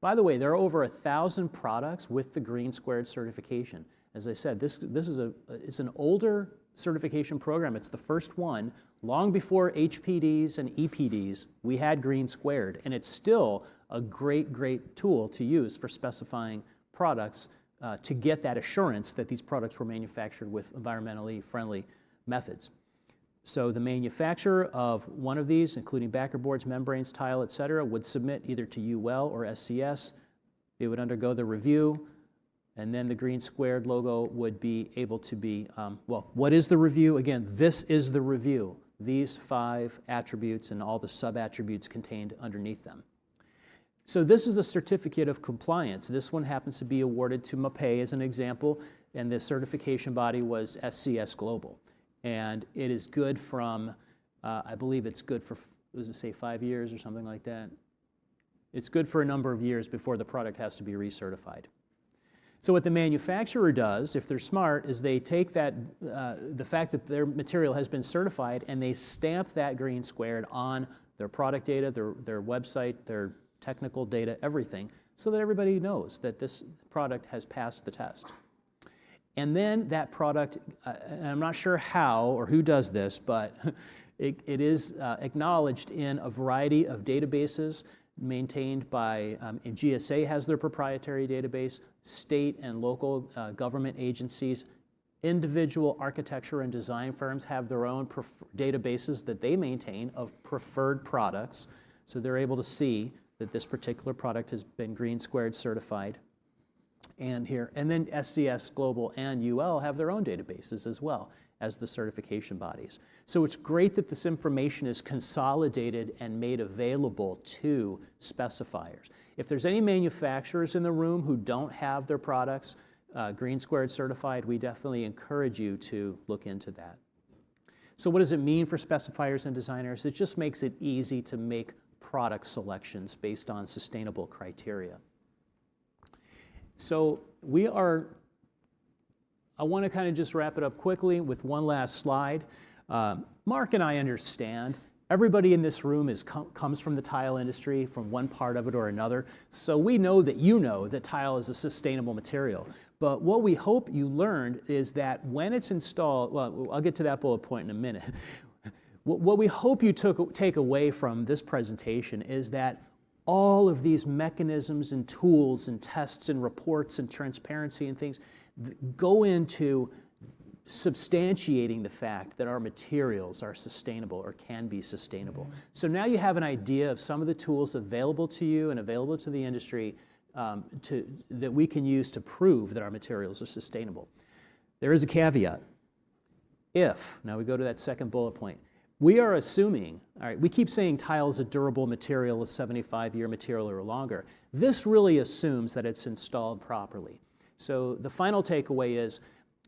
Speaker 2: By the way, there are over 1,000 products with the green squared certification. As I said, this is it's an older certification program. It's the first one. Long before HPDs and EPDs, we had green squared, and it's still a great tool to use for specifying products to get that assurance that these products were manufactured with environmentally friendly methods. So the manufacturer of one of these, including backer boards, membranes, tile, et cetera, would submit either to UL or SCS. They would undergo the review, and then the green squared logo would be able to be, well, what is the review? Again, this is the review. These 5 attributes and all the sub-attributes contained underneath them. So this is the certificate of compliance. This one happens to be awarded to MAPE as an example, and the certification body was SCS Global. And it is good from, I believe it's good for, does it say 5 years or something like that? It's good for a number of years before the product has to be recertified. So what the manufacturer does, if they're smart, is they take that, the fact that their material has been certified, and they stamp that green squared on their product data, their website, their technical data, everything, so that everybody knows that this product has passed the test. And then that product, and I'm not sure how or who does this, but it is acknowledged in a variety of databases maintained by, and GSA has their proprietary database, state and local government agencies, individual architecture and design firms have their own databases that they maintain of preferred products, so they're able to see that this particular product has been green squared certified. And then SCS Global and UL have their own databases as well as the certification bodies. So it's great that this information is consolidated and made available to specifiers. If there's any manufacturers in the room who don't have their products green squared certified, we definitely encourage you to look into that. So what does it mean for specifiers and designers? It just makes it easy to make product selections based on sustainable criteria. So I want to kind of just wrap it up quickly with one last slide. Mark and I understand everybody in this room comes from the tile industry, from one part of it or another. So we know that tile is a sustainable material. But what we hope you learned is that when it's installed, well, I'll get to that bullet point in a minute. What we hope you take away from this presentation is that all of these mechanisms and tools and tests and reports and transparency and things go into substantiating the fact that our materials are sustainable or can be sustainable. So now you have an idea of some of the tools available to you and available to the industry that we can use to prove that our materials are sustainable. There is a caveat. Now we go to that second bullet point. We are assuming, all right, we keep saying tile is a durable material, a 75-year material or longer. This really assumes that it's installed properly. So the final takeaway is,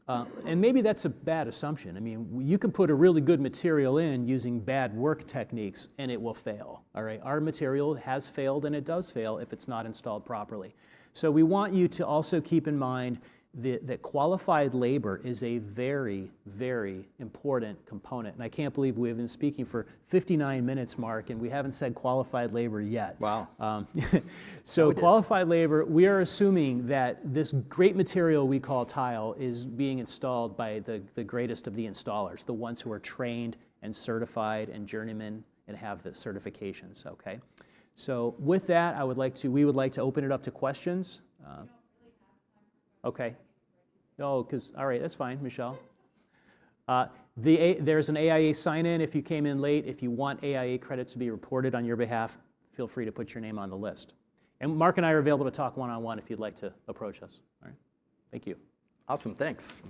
Speaker 2: and maybe that's a bad assumption. I mean, you can put a really good material in using bad work techniques and it will fail, all right? Our material has failed and it does fail if it's not installed properly. So we want you to also keep in mind that qualified labor is a very, very important component. And I can't believe we've been speaking for 59 minutes, Mark, and we haven't said qualified labor yet.
Speaker 3: Wow.
Speaker 2: So qualified labor, we are assuming that this great material we call tile is being installed by the greatest of the installers, the ones who are trained and certified and journeymen and have the certifications, okay? So with that, we would like to open it up to questions. Okay. No, all right, that's fine, Michelle. There's an AIA sign-in if you came in late. If you want AIA credits to be reported on your behalf, feel free to put your name on the list. And Mark and I are available to talk one-on-one if you'd like to approach us. All right, thank you.
Speaker 3: Awesome, thanks.